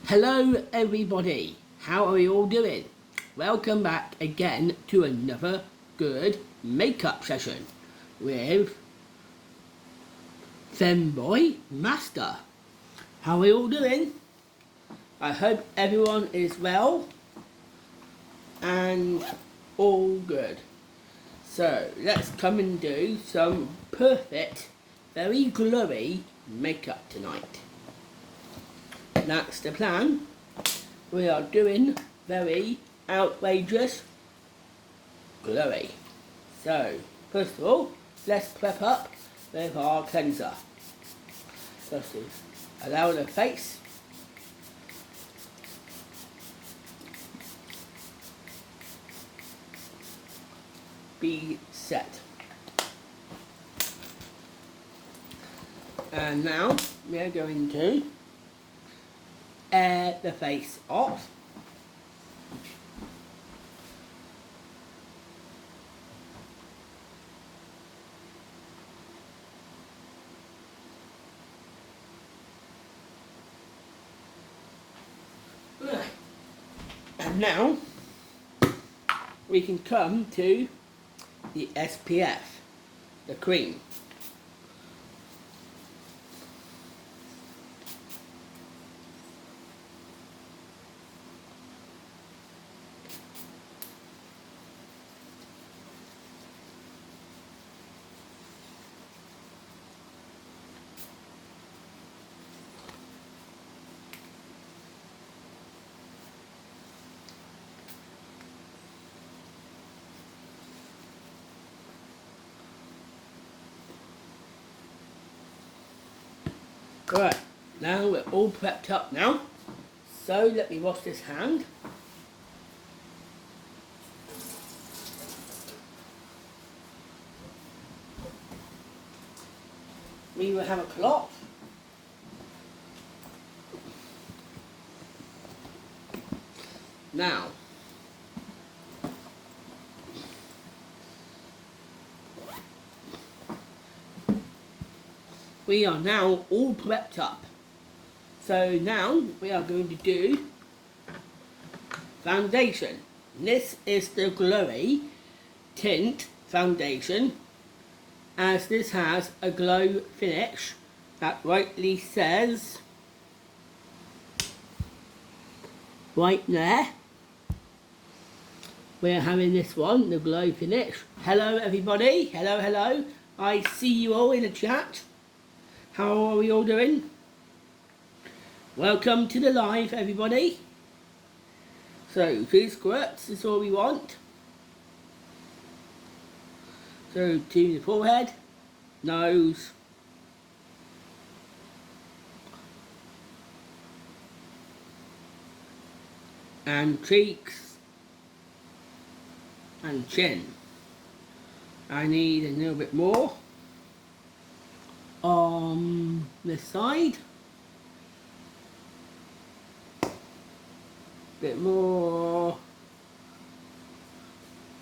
Hello everybody, how are you all doing? Welcome back again to another good makeup session with Femboy Master. How are you all doing? I hope everyone is well and all good. So let's come and do some perfect, very glowy makeup tonight. That's the plan. We are doing very outrageous glowy. So, first of all, let's prep up with our cleanser. Just to allow the face be set. And now we are going to air the face off. Right. And now we can come to the SPF, the cream. Alright, now we're all prepped up now, so let me wash this hand. We will have a cloth. Now, we are now all prepped up. So now we are going to do foundation. This is the Glowy Tint Foundation, as this has a glow finish that rightly says right there. We're having this one, the glow finish. Hello everybody, hello. I see you all in the chat. How are we all doing? Welcome to the live, everybody. So, 2 squirts is all we want. So, to the forehead, nose, and cheeks, and chin. I need a little bit more on this side, bit more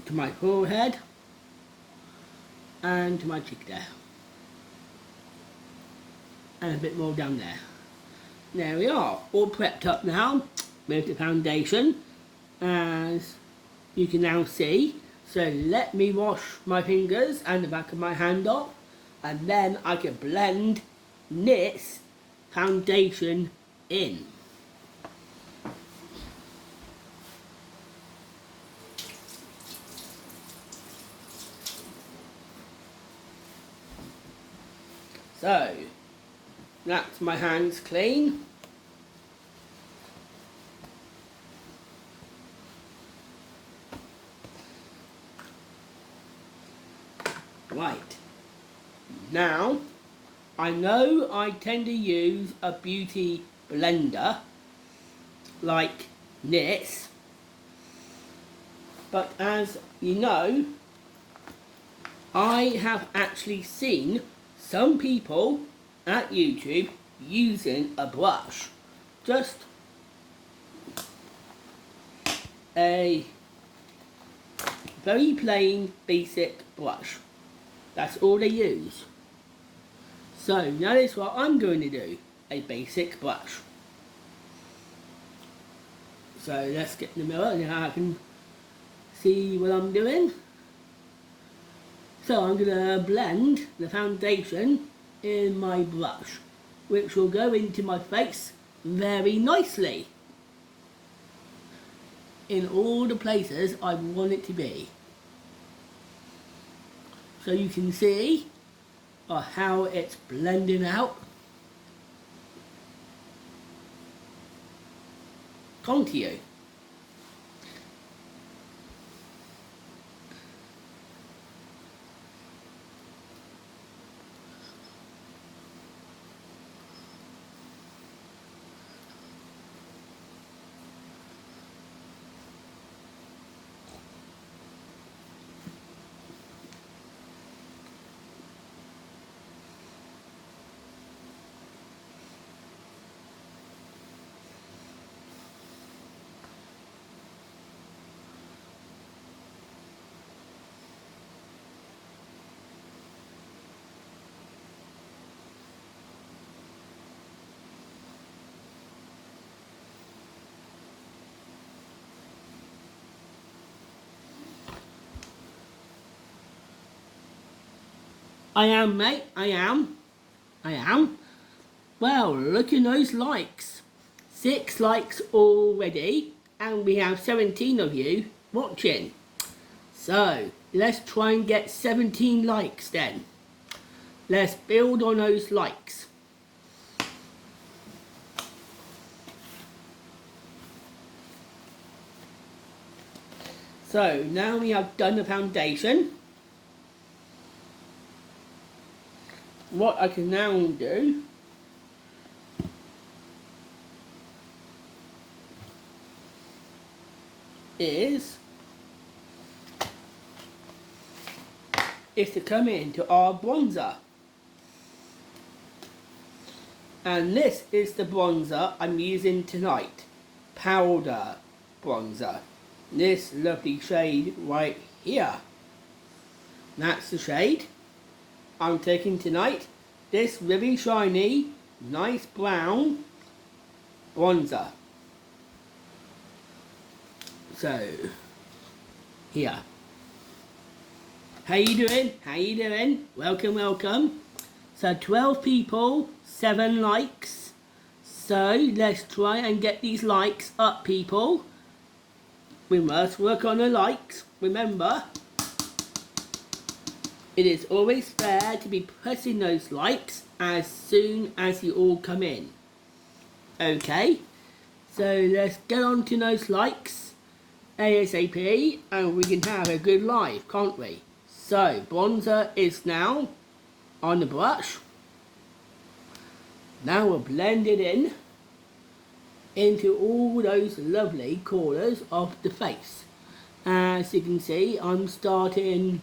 to my forehead and to my cheek there, and a bit more down there. There we are, all prepped up now with the foundation, as you can now see. So let me wash my fingers and the back of my hand off, and then I can blend this foundation in. So, that's my hands clean. Right. Now, I know I tend to use a beauty blender like this, but as you know, I have actually seen some people at YouTube using a brush, just a very plain basic brush. That's all they use. So that is what I'm going to do, a basic brush. So let's get in the mirror and I can see what I'm doing. So I'm going to blend the foundation in my brush, which will go into my face very nicely in all the places I want it to be. So you can see how it's blending out. Onto you. I am, mate, I am. Well, look at those likes. 6 likes already, and we have 17 of you watching. So, let's try and get 17 likes then. Let's build on those likes. So, now we have done the foundation. What I can now do is to come into our bronzer. And this is the bronzer I'm using tonight. Powder bronzer. This lovely shade right here. That's the shade I'm taking tonight. This really shiny, nice brown bronzer. So, here. How you doing? How you doing? Welcome, welcome. So 12 people, 7 likes. So let's try and get these likes up, people. We must work on the likes. Remember, it is always fair to be pressing those likes as soon as you all come in. Okay, so let's get on to those likes ASAP and we can have a good live, can't we? So, bronzer is now on the brush. Now we'll blend it into all those lovely corners of the face. As you can see, I'm starting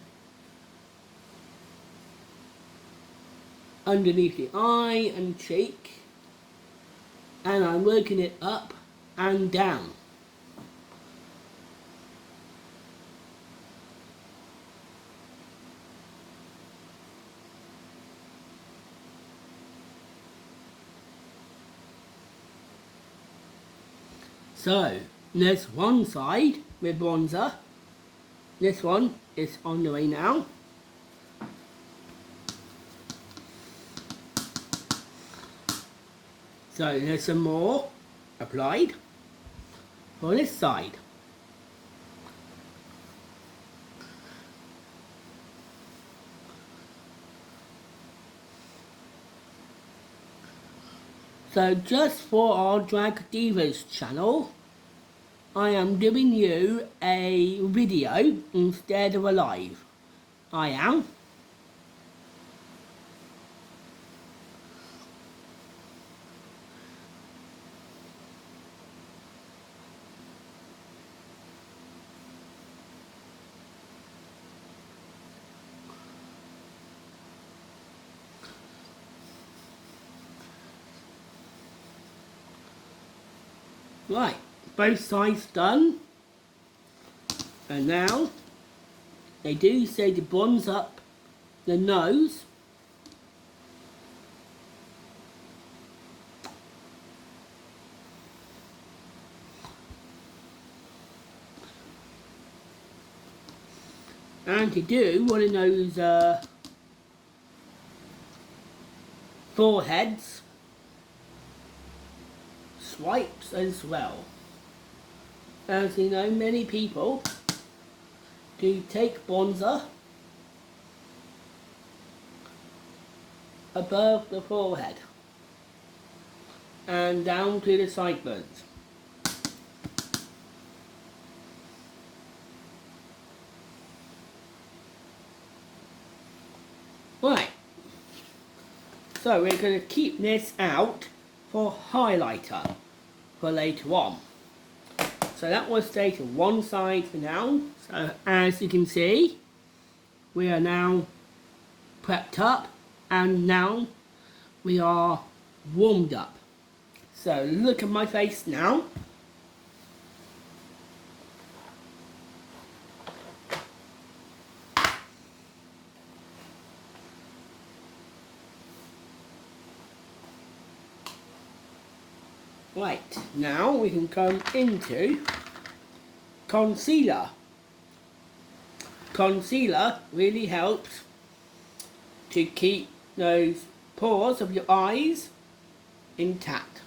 underneath the eye and cheek, and I'm working it up and down. So, there's one side with bronzer. This one is on the way now. So there's some more applied for this side. So just for our Drag Divas channel, I am giving you a video instead of a live. I am. Right, both sides done. And now, they do say to bronze up the nose. and to do one of those foreheads swipes as well. As you know, many people do take bronzer above the forehead and down to the sideburns. Right, so we're going to keep this out for highlighter for later on. So that will stay to one side for now. So as you can see, we are now prepped up and now we are warmed up. So look at my face now. Right, now we can come into concealer. Concealer really helps to keep those pores of your eyes intact.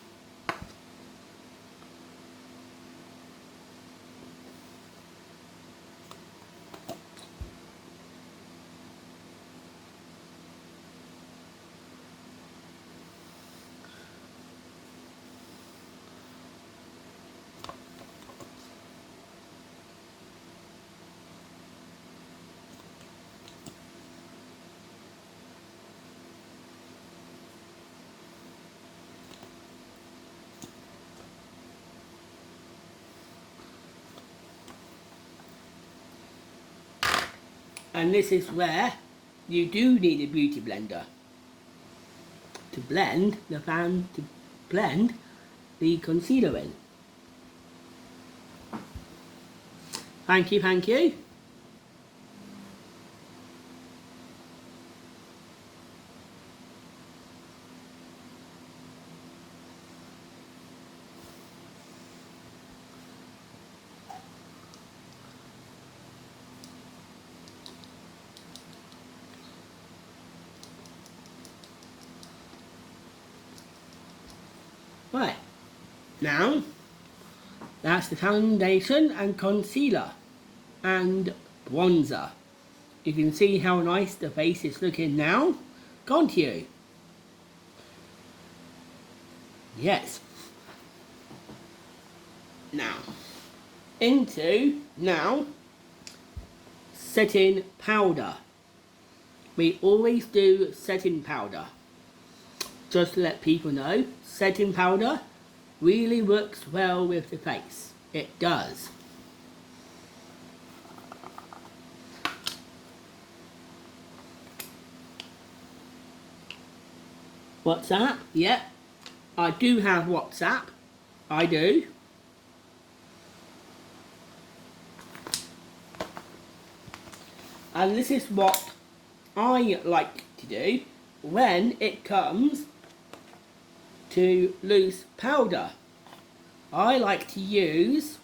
And this is where you do need a beauty blender to blend the concealer in. Thank you, thank you. Right, now that's the foundation and concealer and bronzer. You can see how nice the face is looking now, can't you? Yes. Now, setting powder. We always do setting powder. Just to let people know, setting powder really works well with the face. It does. WhatsApp? Yep. I do have WhatsApp. I do. And this is what I like to do when it comes to loose powder. I like to use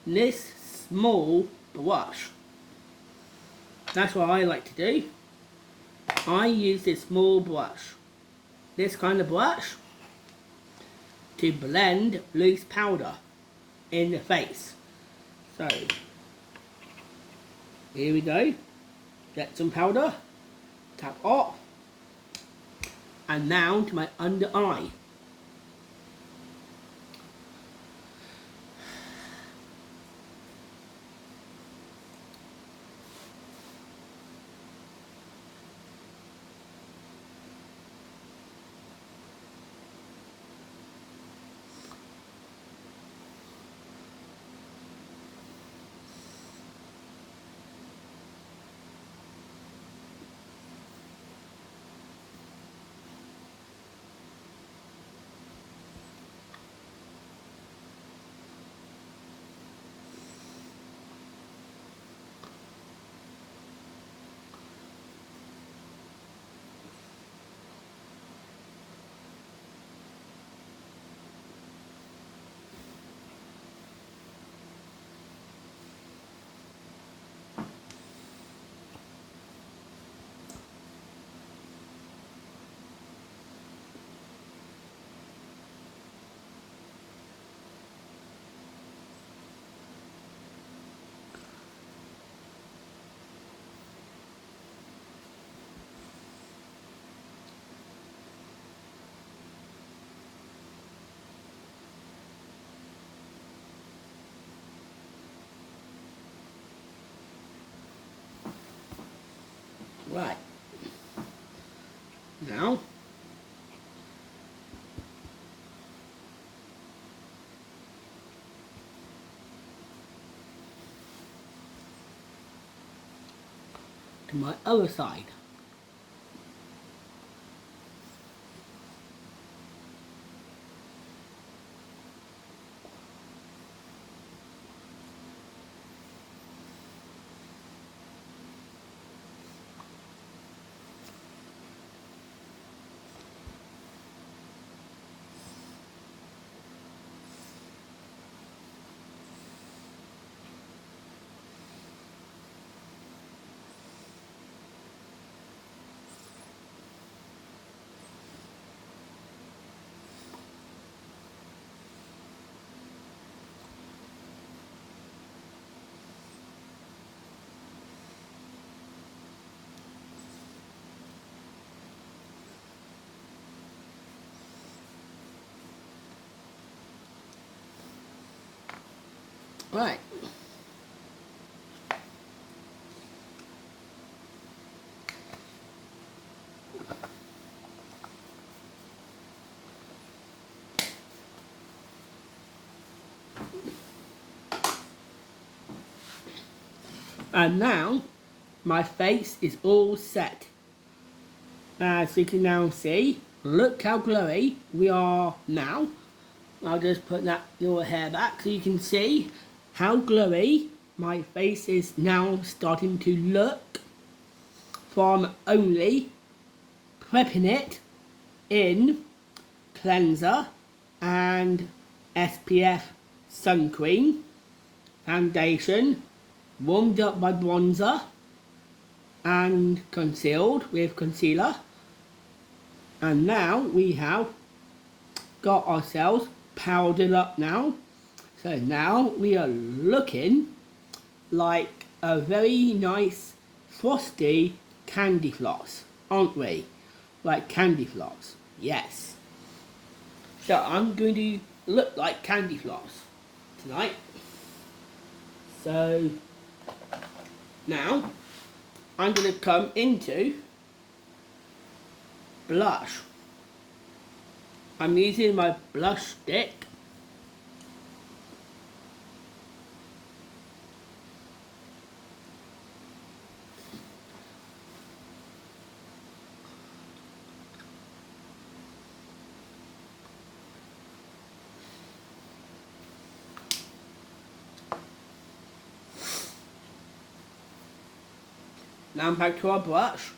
this small brush. That's what I like to do. I use this small brush, this kind of brush, to blend loose powder in the face. So, here we go. Get some powder, tap off, and now to my under eye. Right. Now, to my other side. Right. And now, my face is all set. As you can now see, look how glowy we are now. I'll just put that your hair back so you can see how glowy my face is now starting to look from only prepping it in cleanser and SPF sun cream, foundation, warmed up by bronzer and concealed with concealer. And now we have got ourselves powdered up now. So now we are looking like a very nice frosty candy floss, aren't we? Like candy floss, yes. So I'm going to look like candy floss tonight. So now I'm going to come into blush. I'm using my blush stick. Now I'm back to our brush.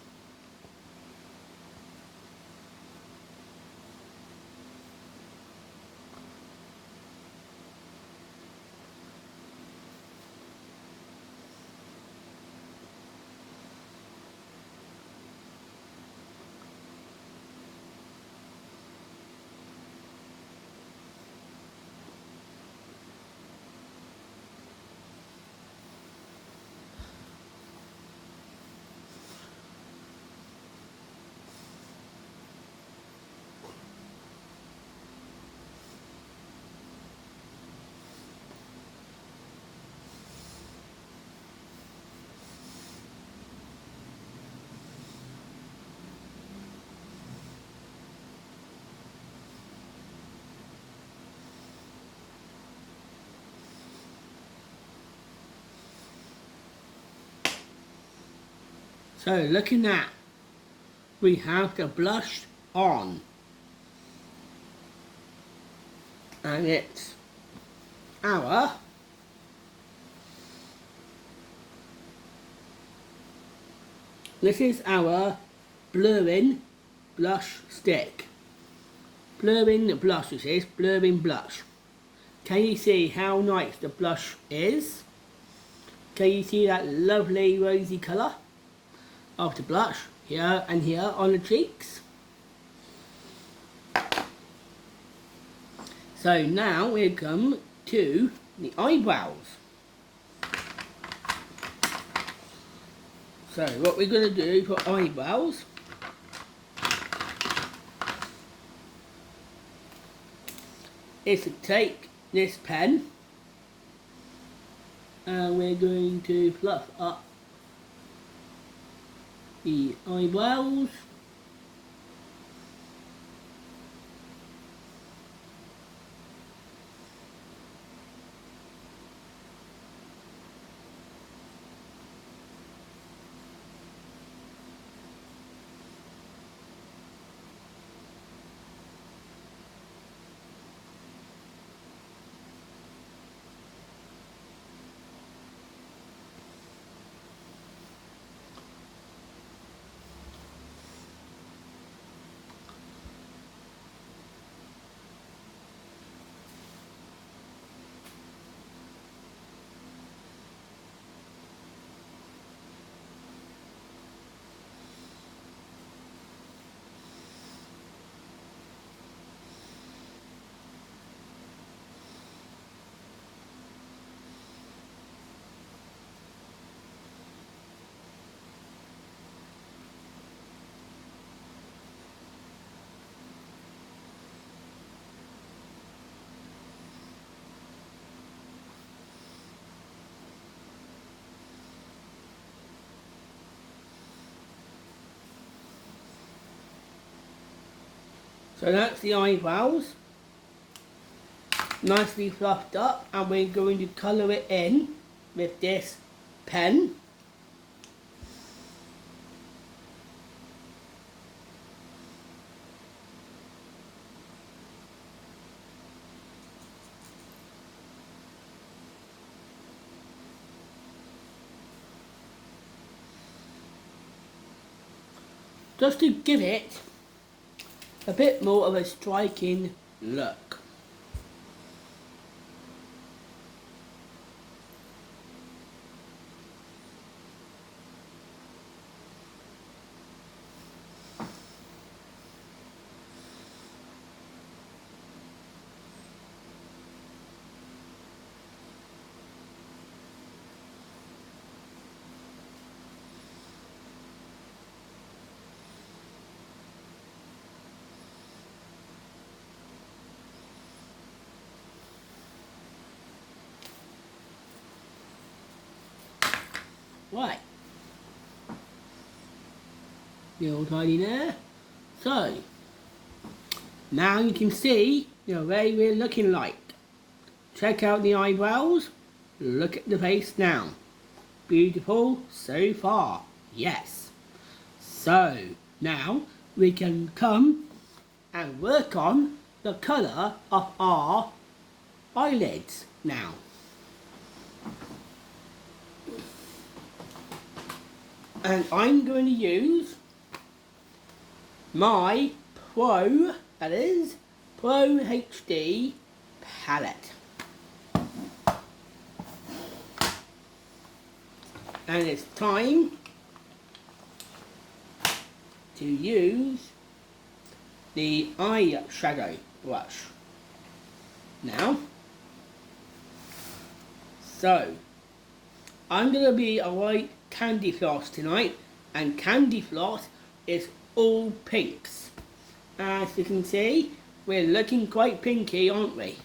So looking at, we have the blush on. And it's our this is our blurring blush stick. Blurring blush, this is blurring blush. Can you see how nice the blush is? Can you see that lovely rosy colour of the blush here and here on the cheeks? So now we come to the eyebrows. So what we're going to do for eyebrows is to take this pen and we're going to fluff up the eyebrows. So that's the eyebrows, nicely fluffed up, and we're going to colour it in with this pen. Just to give it a bit more of a striking look. Right, the old tidy there. So, now you can see the way we're looking like. Check out the eyebrows, look at the face now. Beautiful so far, yes. So, now we can come and work on the colour of our eyelids now. And I'm going to use my Pro HD palette. And it's time to use the eyeshadow brush. Now, so I'm going to be a white candy floss tonight, and candy floss is all pinks. As you can see, we're looking quite pinky, aren't we?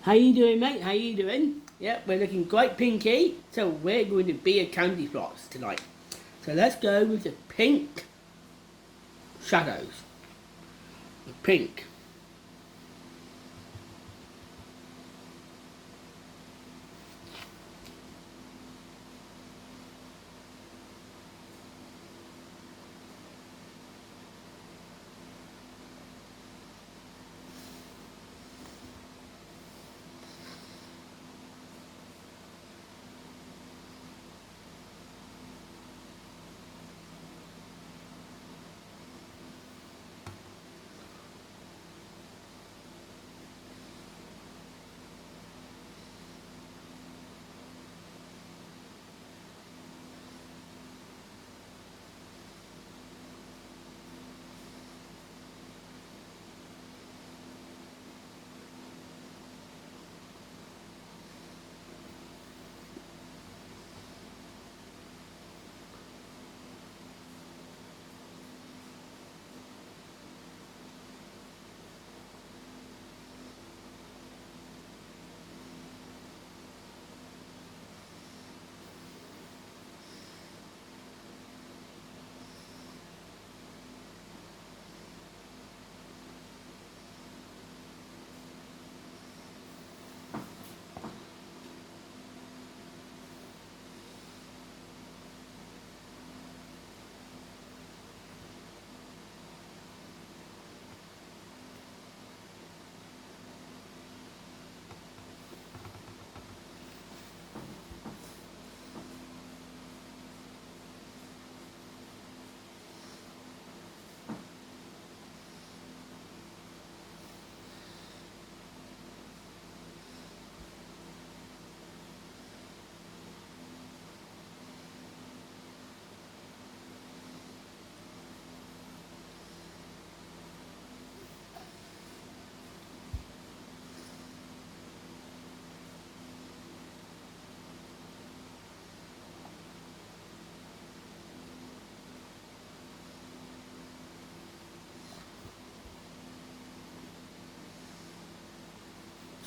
How you doing, mate? How you doing? Yep, we're looking quite pinky, so we're going to be a candy floss tonight. So let's go with the pink shadows. The pink.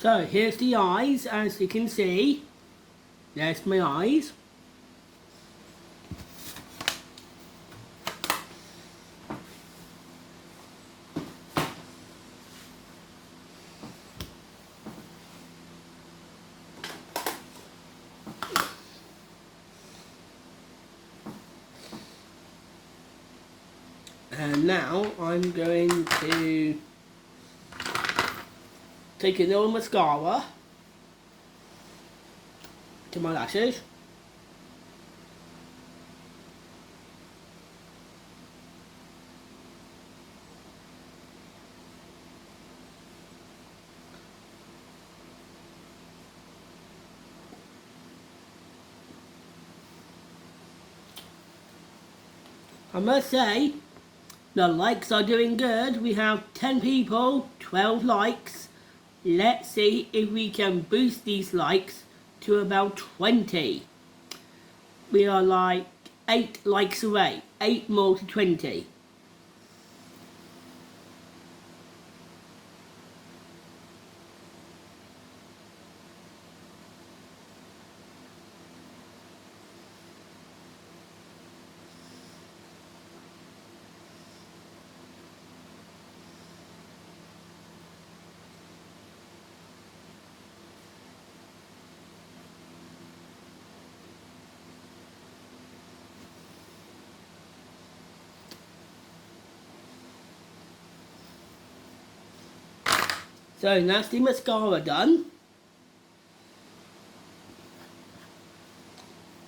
So here's the eyes, as you can see. There's my eyes. And now I'm going to take a little mascara to my lashes. I must say, the likes are doing good. We have 10 people, 12 likes. Let's see if we can boost these likes to about 20. We are like 8 likes away, 8 more to 20. So that's the mascara done.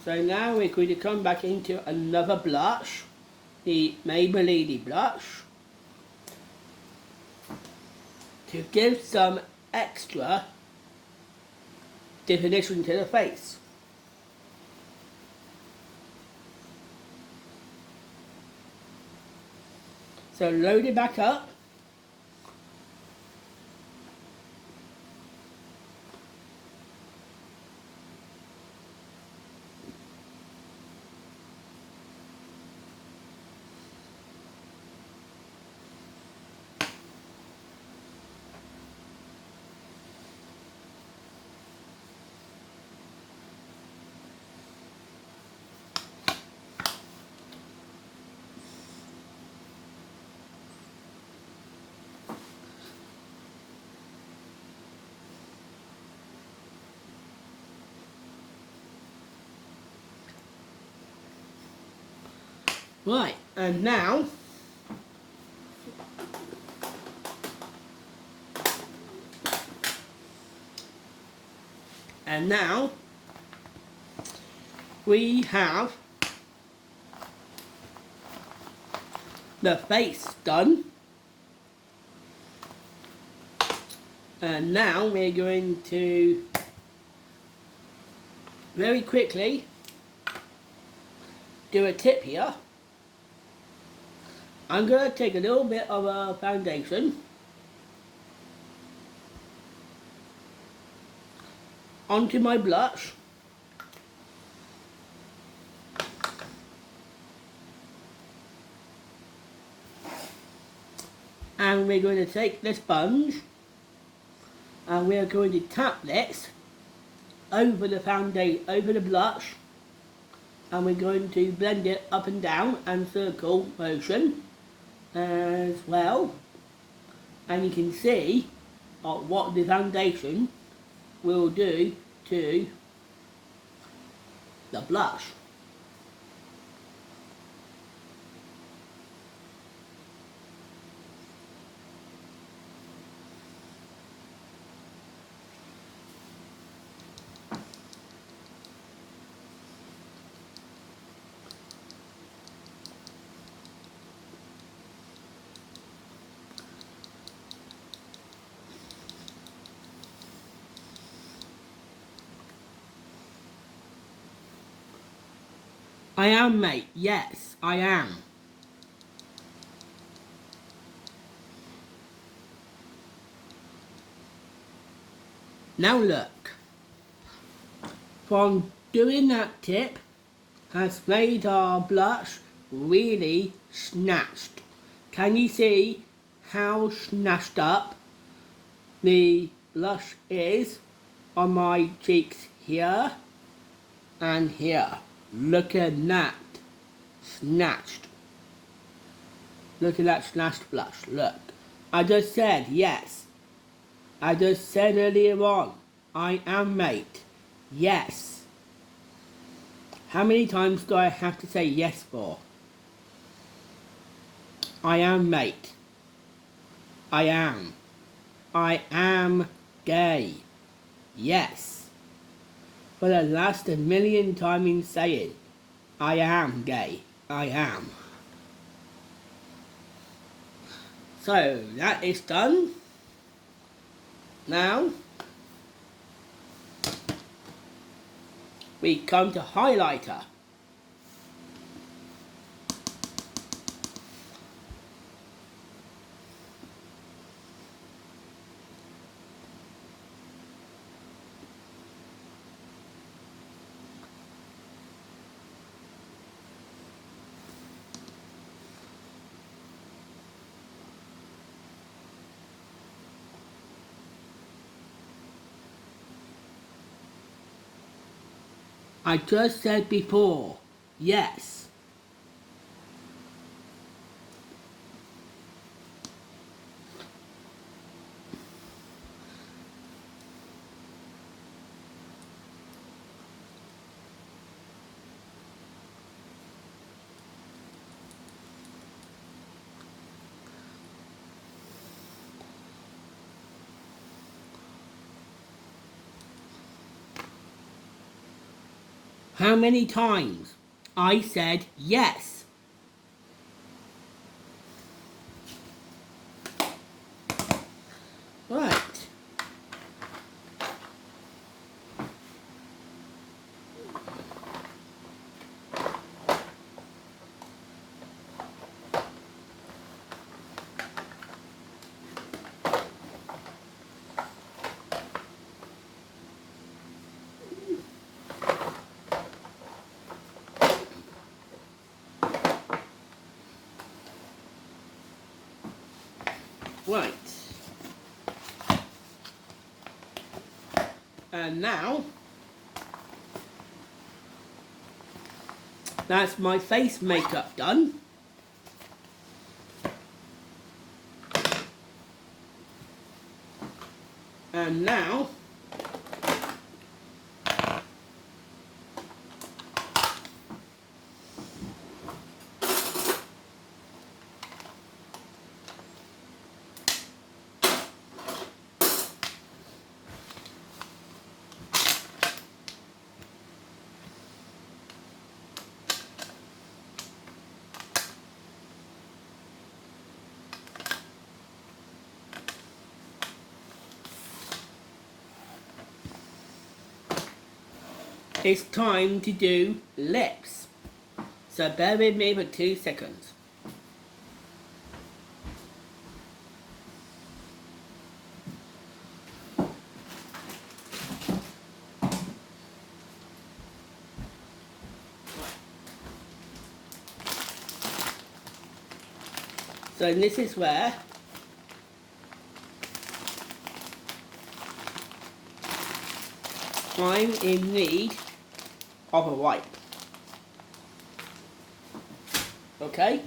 So now we're going to come back into another blush, the Maybelline blush, to give some extra definition to the face. So load it back up. Right, and now we have the face done. And now we're going to very quickly do a tip here. I'm going to take a little bit of a foundation onto my blush. And we're going to take this sponge and we're going to tap this over the foundation, over the blush, and we're going to blend it up and down and circle motion as well. And you can see what the foundation will do to the blush. I am, mate. Yes, I am. Now look. From doing that tip has made our blush really snatched. Can you see how snatched up the blush is on my cheeks here and here. Look at that. Snatched. Look at that snatched blush. Look. I just said yes. I just said earlier on. I am mate. Yes. How many times do I have to say yes for? I am mate. I am. I am gay. Yes. For the last million time in saying, I am gay. I am. So that is done. Now we come to highlighter. I just said before, yes. How many times? I said yes. Right. Right. And now, that's my face makeup done. And now, it's time to do lips. So bear with me for 2 seconds. So this is where I'm in need of a wipe. Okay?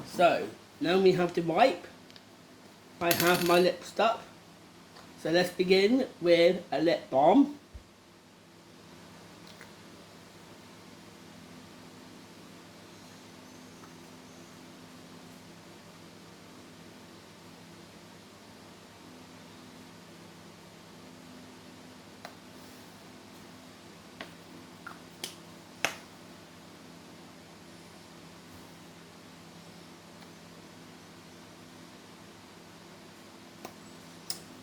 So, now we have the wipe. I have my lip stuck. So let's begin with a lip balm.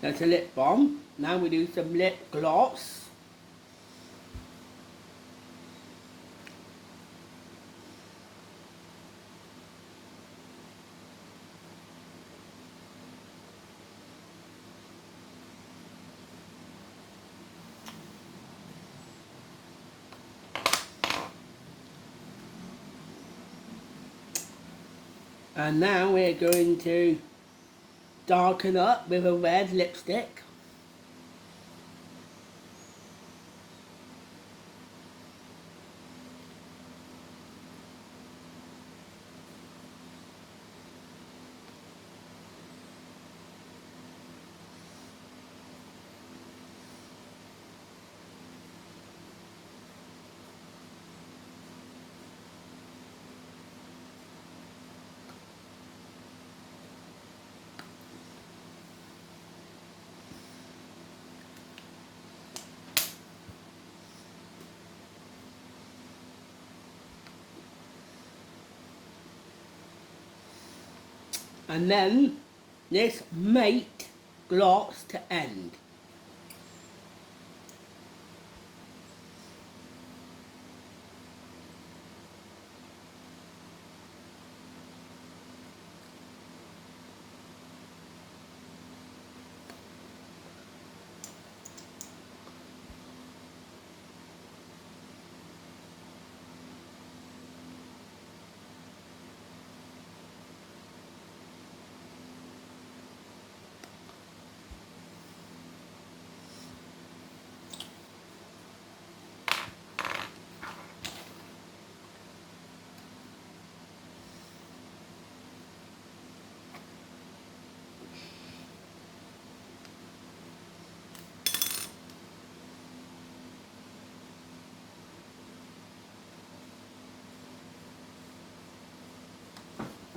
That's a lip balm. Now we do some lip gloss. And now we're going to darken up with a red lipstick. And then this mate gloss to end.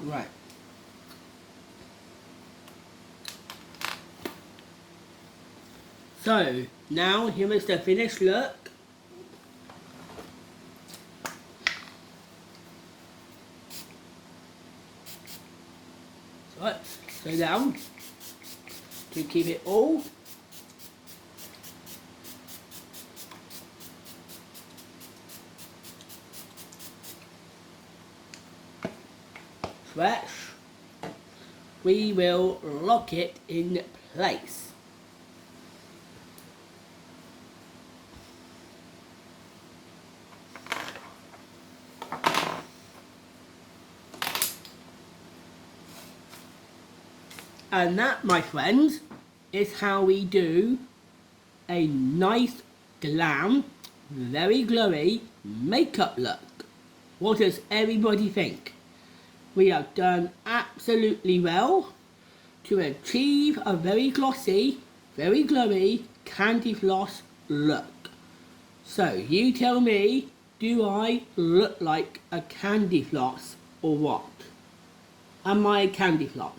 Right. So, now here is the finished look. Right, so down to keep it all. Fresh. We will lock it in place. And that, my friends, is how we do a nice, glam, very glowy makeup look. What does everybody think? We have done absolutely well to achieve a very glossy, very glowy candy floss look. So you tell me, do I look like a candy floss or what? Am I a candy floss?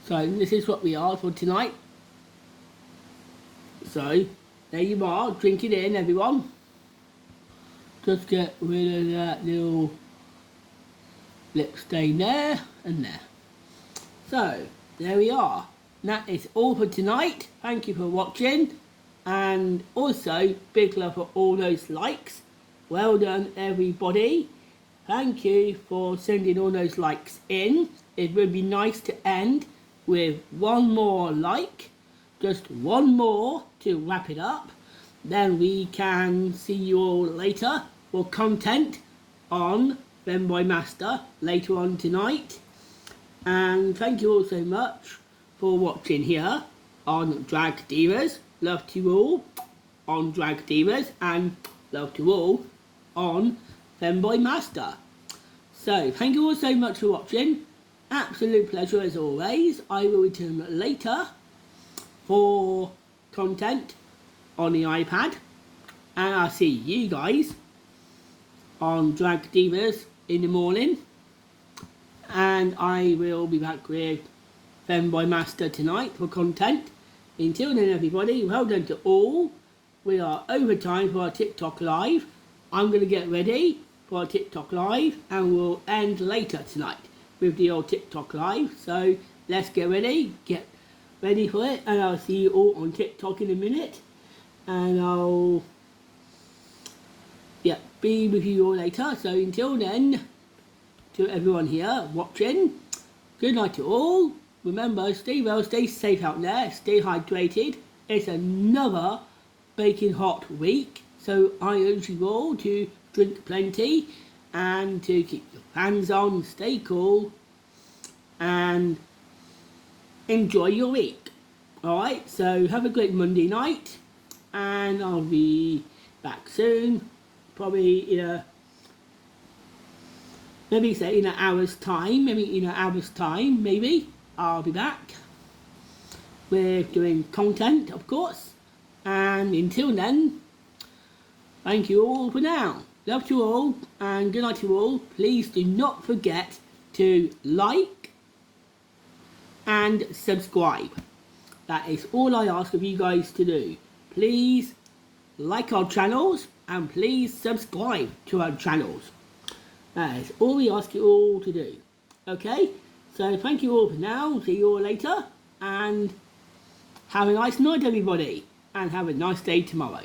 So this is what we are for tonight. So there you are, drink it in everyone. Just get rid of that little lip stain there and there. So there we are. That is all for tonight. Thank you for watching, and also big love for all those likes. Well done everybody. Thank you for sending all those likes in. It would be nice to end with one more like, just one more to wrap it up. Then we can see you all later for content on Femboy Master later on tonight. And thank you all so much for watching here on Drag Divas. Love to you all on Drag Divas, and love to all on Femboy Master. So thank you all so much for watching. Absolute pleasure as always. I will return later for content on the iPad, and I'll see you guys on Drag Divas in the morning, and I will be back with Femboy Master tonight for content. Until then everybody, well done to all. We are over time for our TikTok live. I'm going to get ready for our TikTok live, and we'll end later tonight with the old TikTok live. So let's get ready for it, and I'll see you all on TikTok in a minute, and I'll be with you all later. So until then, to everyone here watching, good night to all. Remember, stay well, stay safe out there, stay hydrated. It's another baking hot week, So I urge you all to drink plenty and to keep your fans on, stay cool and enjoy your week. Alright, so have a great Monday night and I'll be back soon, probably maybe say in an hour's time, maybe I'll be back. We're doing content, of course, and until then, thank you all for now. Love to all and good night to all. Please do not forget to like and subscribe. That is all I ask of you guys to do. Please like our channels and please subscribe to our channels. That is all we ask you all to do. Okay, so thank you all for now. See you all later and have a nice night everybody and have a nice day tomorrow.